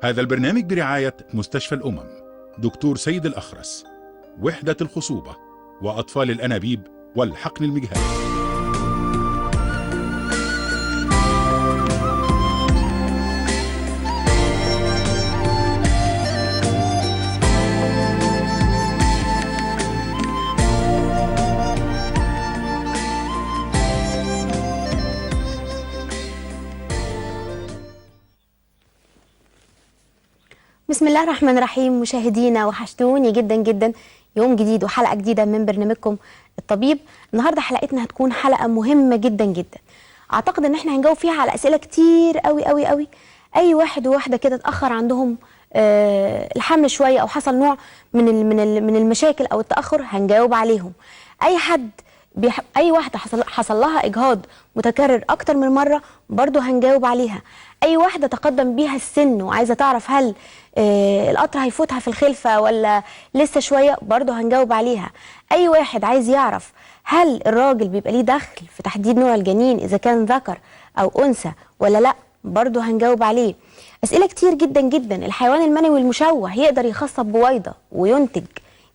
هذا البرنامج برعاية مستشفى الأمم، دكتور سيد الأخرس، وحدة الخصوبة، وأطفال الأنابيب والحقن المجهري. بسم الله الرحمن الرحيم. مشاهدينا وحشتوني جدا جدا. يوم جديد وحلقة جديدة من برنامجكم الطبيب. النهاردة حلقتنا هتكون حلقة مهمة جدا جدا. اعتقد ان احنا هنجاوب فيها على اسئلة كتير قوي قوي قوي. اي واحد وواحدة كده اتأخر عندهم الحمل شوية او حصل نوع من المشاكل او التأخر هنجاوب عليهم. اي حد اي واحدة حصل لها اجهاض متكرر اكتر من مرة برضو هنجاوب عليها. اي واحدة تقدم بيها السن وعايزة تعرف هل القطر هيفوتها في الخلفة ولا لسه شوية برضو هنجاوب عليها. اي واحد عايز يعرف هل الراجل بيبقى ليه دخل في تحديد نوع الجنين اذا كان ذكر او انثى ولا لا برضو هنجاوب عليه. اسئلة كتير جدا جدا. الحيوان المنوي المشوه يقدر يخصب بويضة وينتج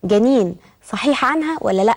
جنين صحيح عنها ولا لا؟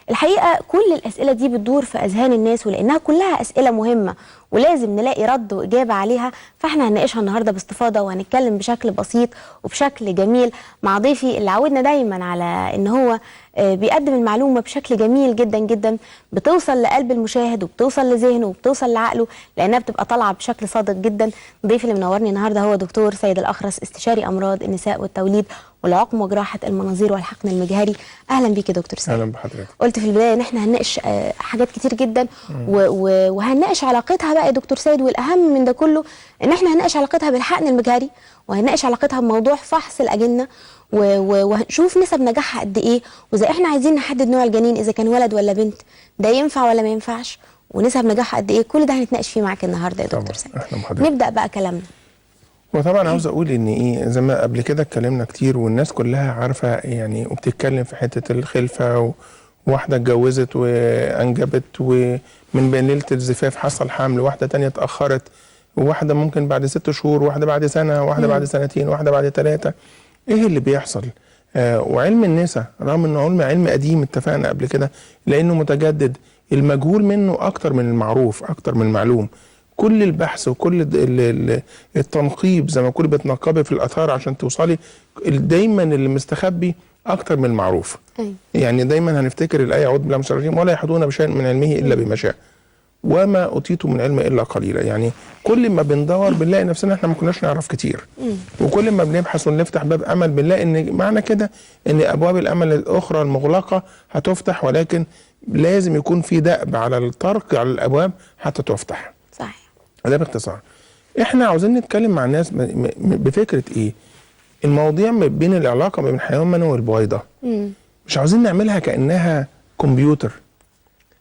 الحقيقة كل الأسئلة دي بتدور في أذهان الناس، ولأنها كلها أسئلة مهمة ولازم نلاقي رد وإجابة عليها، فإحنا هنناقشها النهاردة باستفاضة وهنتكلم بشكل بسيط وبشكل جميل مع ضيفي اللي عودنا دايما على إن هو بيقدم المعلومة بشكل جميل جدا جدا، بتوصل لقلب المشاهد وبتوصل لذهنه وبتوصل لعقله، لأنها بتبقى طالعة بشكل صادق جدا. ضيفي اللي منورني النهاردة هو دكتور سيد الأخرس، استشاري أمراض النساء والتوليد والعقم وجراحة المناظير والحقن المجهري. أهلا بيك يا دكتور سيد. اهلا بحضرتك. قلت في البداية إن إحنا هنناقش حاجات كتير جدا وهنناقش علاقتها بقى يا دكتور سيد، والأهم من ده كله إن إحنا هنناقش علاقتها بالحقن المجهري، وهنناقش علاقتها بموضوع فحص الأجنة وهنشوف نسب نجاحها قد ايه، واذا احنا عايزين نحدد نوع الجنين اذا كان ولد ولا بنت ده ينفع ولا ما ينفعش، ونسب نجاحها قد ايه. كل ده هنتناقش فيه معاك النهارده يا دكتور سيد. نبدا بقى كلامنا. وطبعا عاوز اقول ان زي ما قبل كده اتكلمنا كتير والناس كلها عارفه يعني وبتتكلم في حته الخلفه، وواحده اتجوزت وانجبت ومن بين ليله الزفاف حصل حمل، واحده تانية اتاخرت، وواحده ممكن بعد 6 شهور، واحده بعد سنه، واحده بعد سنتين، واحده بعد 3. ايه اللي بيحصل؟ وعلم النساء رغم انه علم قديم اتفقنا قبل كده لانه متجدد، المجهول منه اكتر من المعروف، اكتر من المعلوم. كل البحث وكل التنقيب زي ما كل بتنقبي في الاثار عشان توصلي، دايما اللي مستخبي اكتر من المعروف. يعني دايما هنفتكر الايه اعوذ بالله من الشيطان الرجيم ولا يحيطون بشيء من علمه الا بما شاء وما اوتيتم من علم الا قليلا. يعني كل ما بندور بنلاقي نفسنا احنا ما كناش نعرف كتير، وكل ما بنبحث ونفتح باب امل بنلاقي ان معنى كده ان ابواب الامل الاخرى المغلقه هتفتح، ولكن لازم يكون في دأب على الطرق على الابواب حتى تفتح. صحيح. ده باختصار. احنا عاوزين نتكلم مع الناس بفكره ايه؟ المواضيع بين العلاقه بين الحيوان المنوي والبويضه. مش عاوزين نعملها كانها كمبيوتر،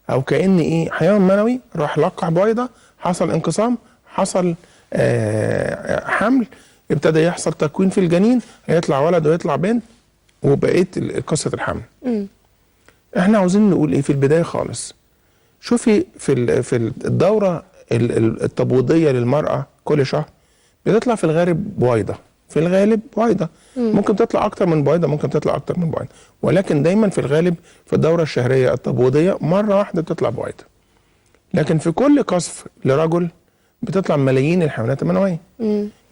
او كأن حيوان منوي راح لقح بويضه، حصل انقسام، حصل حمل، ابتدى يحصل تكوين في الجنين، هيطلع ولد ويطلع بنت وبقيت قصه الحمل. احنا عاوزين نقول ايه في البدايه خالص؟ شوفي في الدوره التبويضيه للمراه كل شهر بتطلع في الغالب بويضه، في الغالب بويضه، ممكن تطلع اكتر من بويضه، ممكن تطلع اكتر من بويضه، ولكن دايما في الغالب في الدوره الشهريه التبويضيه مره واحده بتطلع بويضه. لكن في كل قصف لرجل بتطلع ملايين الحيوانات المنويه.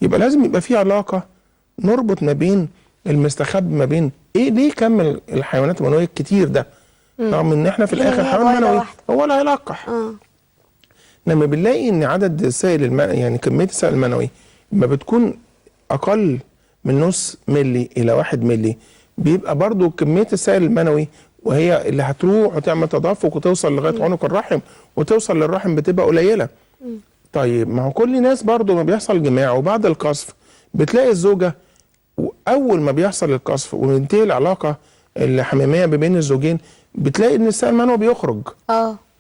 يبقى لازم يبقى في علاقه نربط ما بين المستخبي، ما بين ليه كم الحيوانات المنويه الكتير ده، رغم ان احنا في الاخر حيوان منوي هو اللي هيلقح. لما بنلاقي ان عدد السائل يعني كميه السائل المنوي ما بتكون اقل من نص ملي الى 1 ملي، بيبقى برضو كميه السائل المنوي وهي اللي هتروح وتعمل تدفق وتوصل لغايه عنق الرحم وتوصل للرحم بتبقى قليله. طيب ما هو كل الناس برضو ما بيحصل جماع وبعد القصف بتلاقي الزوجه اول ما بيحصل القصف وبتنتهي العلاقه الحميميه بين الزوجين بتلاقي ان السائل المنوي بيخرج.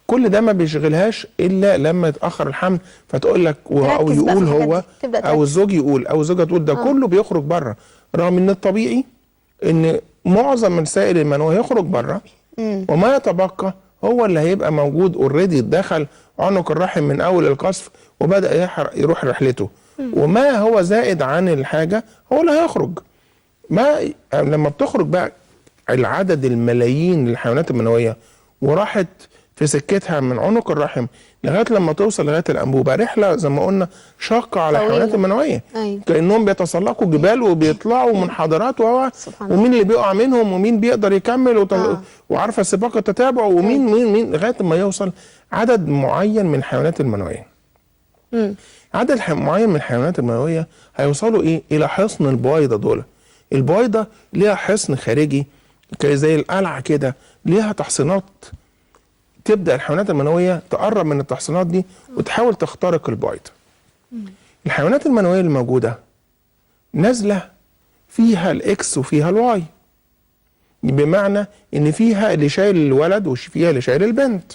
كل ده ما بيشغلهاش الا لما يتاخر الحمل، فتقول لك او يقول هو او الزوج يقول او الزوجه تقول ده كله بيخرج بره، رغم ان الطبيعي ان معظم السائل المنوي يخرج بره وما يتبقى هو اللي هيبقى موجود اوريدي دخل عنق الرحم من اول القصف وبدا يروح رحلته. وما هو زائد عن الحاجه هو اللي هيخرج. ما لما بتخرج بقى العدد الملايين للحيوانات المنويه وراحت في سكتها من عنق الرحم لغايه لما توصل لغايه الانبوبه، رحله زي ما قلنا شاقه على الحيوانات المنويه. أيوة. كانهم بيتسلقوا جبال وبيطلعوا منحدرات ومين اللي بيقع منهم ومين بيقدر يكمل وعارفه سباق التتابع ومين مين لغايه ما يوصل عدد معين من الحيوانات المنويه. عدد معين من الحيوانات المنويه هيوصلوا ايه؟ الى حصن البويضه دول. البويضه ليها حصن خارجي زي القلعه كده، ليها تحصينات. تبدا الحيوانات المنويه تقرب من التحصينات دي وتحاول تخترق البويضه. الحيوانات المنويه اللي موجوده نازله فيها الاكس وفيها الواي، بمعنى ان فيها اللي شايل الولد وفيها اللي شايل البنت.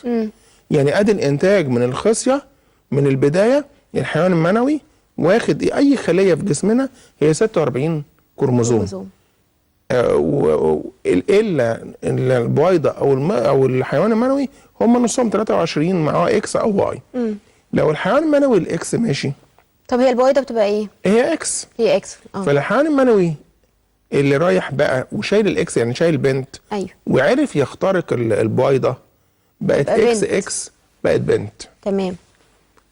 يعني ادي الانتاج من الخصيه من البدايه. الحيوان المنوي واخد اي خليه في جسمنا هي 46 كروموزوم. الا البويضه او الحيوان المنوي هم نصهم 23 معاه اكس او واي. لو الحيوان المنوي الاكس ماشي. طب هي البويضه بتبقى ايه؟ هي اكس. هي اكس. فالحيوان المنوي اللي رايح بقى وشايل الاكس يعني شايل بنت. ايوه. وعرف يخترق البويضه بقت اكس اكس بقت بنت. تمام.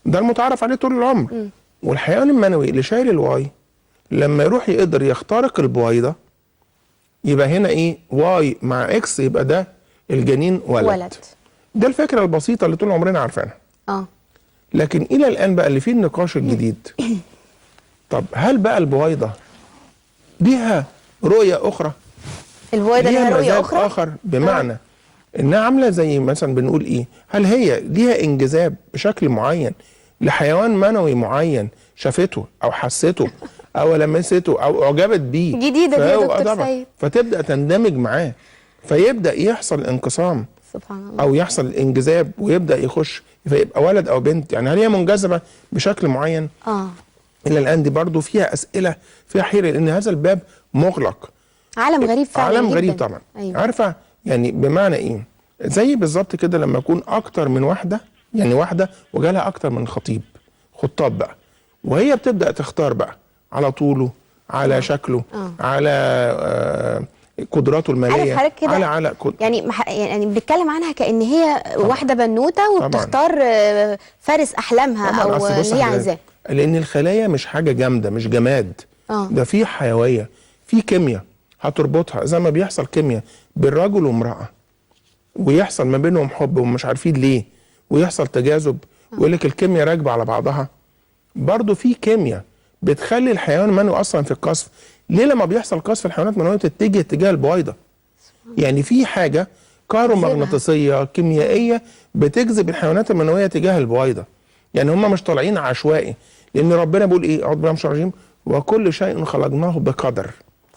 ده المتعارف عليه طول العمر. والحيوان المنوي اللي شايل الواي لما يروح يقدر يخترق البويضه يبقى هنا ايه؟ واي مع اكس، يبقى ده الجنين ولد. ده الفكره البسيطه اللي طول عمرنا عارفينها. لكن الى الان بقى اللي فيه النقاش الجديد طب هل بقى البويضه ليها رؤيه اخرى؟ البويضه ليها رؤيه اخر بمعنى انها عامله زي مثلا بنقول ايه؟ هل هي ليها انجذاب بشكل معين لحيوان منوي معين شافته او حسته او لمسته او اعجبت بيه؟ جديده دي يا دكتور سيد. فتبدا تندمج معاه فيبدا يحصل انقسام سبحان الله، او يحصل انجذاب ويبدا يخش فيبقى ولد او بنت. يعني هل هي منجذبه بشكل معين؟ الى الان دي برضو فيها اسئله فيها حيره لان هذا الباب مغلق. عالم غريب فعلا. عالم جداً. غريب طبعا. أيوة. عارفه يعني بمعنى ايه؟ زي بالظبط كده لما يكون اكتر من واحده، يعني واحده وجالها اكتر من خطاب بقى، وهي بتبدا تختار بقى على طوله، على شكله، على قدراته الماليه، على يعني بنتكلم عنها كأن هي واحده بنوته وبتختار فارس احلامها او اللي هي عايزاه. لان الخلايا مش حاجه جامده، مش جماد. ده في حيويه، في كيمياء هتربطها زي ما بيحصل كيمياء بين رجل وامراه ويحصل ما بينهم حب ومش عارفين ليه ويحصل تجاذب ويقول لك الكيمياء راكبه على بعضها. برضه في كيمياء بتخلي الحيوان المنوي اصلا في القصف. ليه لما بيحصل قصف الحيوانات المنويه تتجه اتجاه البويضه؟ يعني في حاجه كهرومغناطيسيه كيميائيه بتجذب الحيوانات المنويه تجاه البويضه. يعني هم مش طالعين عشوائي، لان ربنا بيقول ايه؟ اعوذ بالله من الشيطان الرجيم، وكل شيء خلقناه بقدر.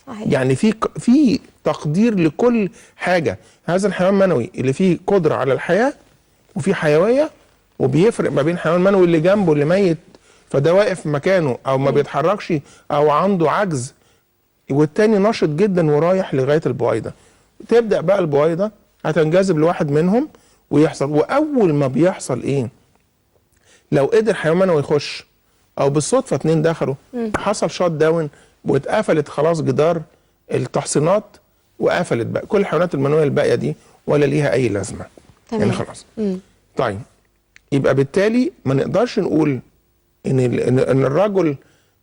صحيح. يعني في تقدير لكل حاجه. هذا الحيوان المنوي اللي فيه قدره على الحياه وفي حيويه، وبيفرق ما بين الحيوان المنوي اللي جنبه اللي ميت فده واقف مكانه او ما بيتحركش او عنده عجز، والتاني نشط جدا ورايح لغايه البويضه. تبدا بقى البويضه هتنجذب لواحد منهم ويحصل. واول ما بيحصل ايه؟ لو قدر حيوان منوي يخش او بالصدفه اتنين دخلوا حصل شوت داون واتقفلت خلاص جدار التحصينات وقفلت بقى كل الحيوانات المنويه الباقيه دي ولا ليها اي لازمه. تمام. يعني خلاص. طيب يبقى بالتالي ما نقدرش نقول ان الرجل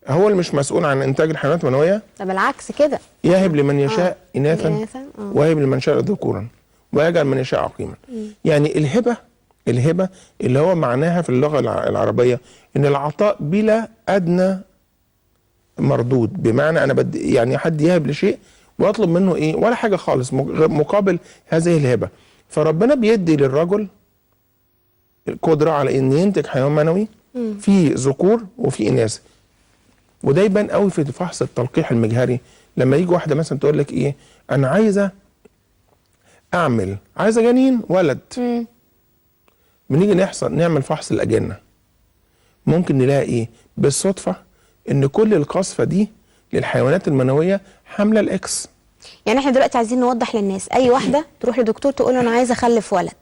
هو اللي مش مسؤول عن انتاج الحيوانات المنويه. ده بالعكس كده. يهب لمن يشاء اناثا ويهب لمن شاء ذكورا ويجعل من يشاء عقيما. يعني الهبه اللي هو معناها في اللغه العربيه ان العطاء بلا ادنى مردود. بمعنى انا يعني حد يهب لشيء واطلب منه ايه؟ ولا حاجه خالص مقابل هذه الهبه. فربنا بيدي للرجل القدره على ان ينتج حيوان منوي في ذكور وفي اناث. وده يبان قوي في فحص التلقيح المجهري. لما يجي واحده مثلا تقول لك ايه؟ انا عايزه جنين ولد. بنيجي نعمل فحص الاجنه، ممكن نلاقي ايه؟ بالصدفه ان كل القصفه دي للحيوانات المنويه حامله الاكس. يعني احنا دلوقتي عايزين نوضح للناس، اي واحده تروح لدكتور تقول له انا عايزه اخلف ولد،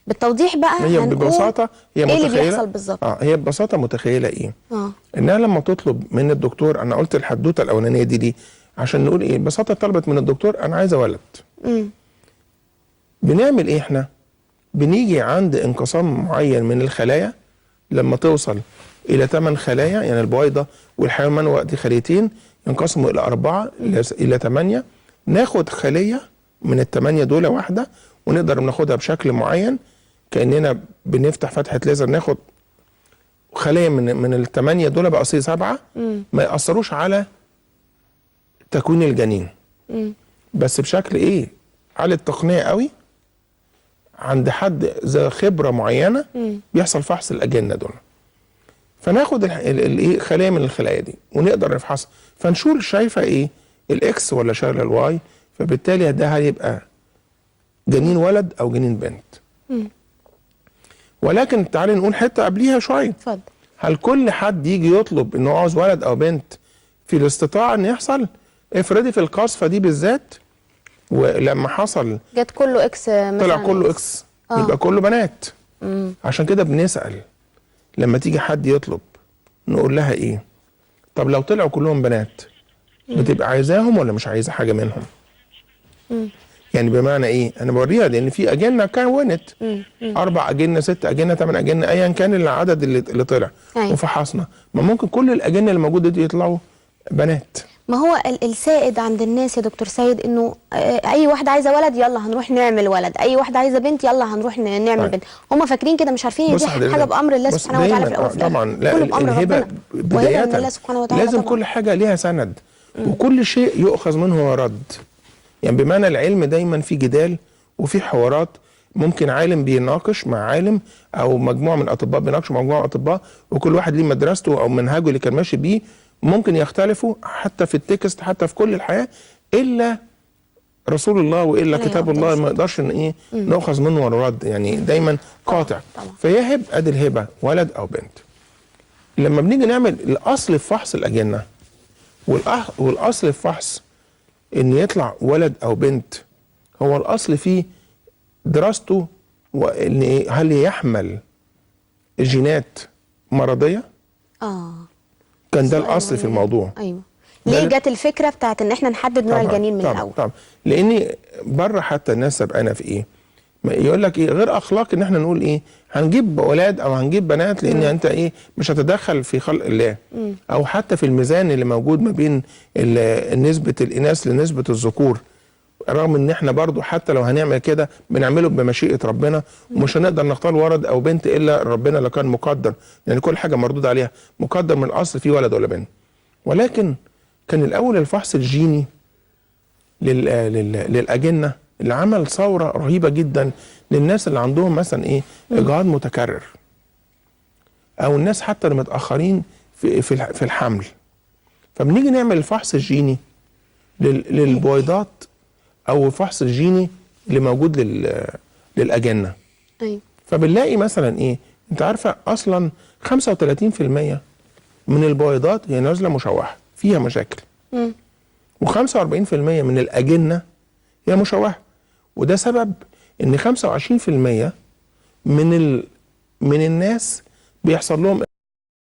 بالتوضيح بقى هي هنقول ببساطه هي ايه اللي متخيله بيحصل بالظبط. هي ببساطه متخيله ايه؟ اه انها لما تطلب من الدكتور، انا قلت الحدوته الاولانيه دي ليه؟ عشان نقول ايه؟ ببساطه طلبت من الدكتور انا عايزه ولد. بنعمل ايه احنا؟ بنيجي عند انقسام معين من الخلايا لما توصل الى 8 خلايا، يعني البويضه والحيوان المنوي وقت خليتين ينقسموا الى 4 الى 8، ناخد خليه من ال8 دول واحده ونقدر ناخدها بشكل معين كاننا بنفتح فتحه ليزر، ناخد خليه من ال8 دول بقى 7 ما ياثروش على تكوين الجنين، بس بشكل ايه؟ على التقنيه قوي عند حد ذا خبره معينه بيحصل فحص الاجنه دول، فناخد الايه خلايا من الخلايا دي ونقدر نفحصها، فنشوف شايفه ايه؟ الاكس ولا شايله الواي، فبالتالي ده هيبقى جنين ولد او جنين بنت. ولكن تعالي نقول حته قبليها شويه. اتفضل. هل كل حد يجي يطلب انه عاوز ولد او بنت في الاستطاعه ان يحصل؟ افرضي في القصفه دي بالذات ولما حصل جت كله اكس مثلا، طلع كله اكس، يبقى كله بنات. عشان كده بنسال لما تيجي حد يطلب نقول لها ايه؟ طب لو طلعوا كلهم بنات بتبقى عايزاهم ولا مش عايزه حاجه منهم؟ يعني بمعنى ايه؟ انا بوريها لان في اجنه كونت 4 اجنه 6 اجنه 8 اجنه ايا كان العدد اللي طلع وفحصنا، ما ممكن كل الاجنه اللي موجوده دي يطلعوا بنات. ما هو السائد عند الناس يا دكتور سيد انه اي واحده عايزه ولد يلا هنروح نعمل ولد، اي واحده عايزه بنت يلا هنروح نعمل بنت. هم فاكرين كده، مش عارفين ان دي حاجه بامر الله سبحانه وتعالى في الاول وفي طبعا الاخر. كله بامر ربنا بدايه من الله سبحانه وتعالى. لازم طبعا. كل حاجه ليها سند وكل شيء يؤخذ منه ورد. يعني بمعنى العلم دايما في جدال وفي حوارات، ممكن عالم بيناقش مع عالم او مجموعه من اطباء بيناقشوا مع مجموعه من اطباء، وكل واحد ليه مدرسته او منهجه اللي كان ماشي بيه، ممكن يختلفوا حتى في التكست حتى في كل الحياه، الا رسول الله والا كتاب الله ما يقدرش ان ايه ناخذ منه ورد، يعني دايما قاطع. فيهب ادي الهبه ولد او بنت. لما بنيجي نعمل الاصل في فحص الاجنه والاصل في فحص ان يطلع ولد او بنت، هو الاصل فيه دراسته وان هل يحمل جينات مرضيه. كان ده الاصل في الموضوع. ايوه. ليه جت الفكره بتاعت ان احنا نحدد نوع الجنين من الاول؟ طبعا لان بره حتى الناس سابقانا في ايه؟ يقول لك ايه؟ غير اخلاقي ان احنا نقول ايه؟ هنجيب ولاد او هنجيب بنات لان انت ايه؟ مش هتدخل في خلق الله. او حتى في الميزان اللي موجود ما بين نسبه الاناث لنسبه الذكور، رغم ان احنا برضو حتى لو هنعمل كده بنعمله بمشيئه ربنا، ومش هنقدر نختار ولد او بنت الا ربنا اللي كان مقدر، يعني كل حاجه مردود عليها مقدر من الاصل في ولد ولا بنت. ولكن كان الاول الفحص الجيني للاجنه اللي عمل ثوره رهيبه جدا للناس اللي عندهم مثلا ايه؟ اجهاض متكرر، او الناس حتى اللي متاخرين في الحمل. فبنيجي نعمل الفحص الجيني للبويضات او الفحص الجيني اللي موجود للاجنه. ايوه. فبنلاقي مثلا ايه؟ انت عارفه اصلا 35% من البويضات هي نازله مشوهه فيها مشاكل. و45% من الاجنه هي مشوهه، وده سبب ان 25% من الناس بيحصل لهم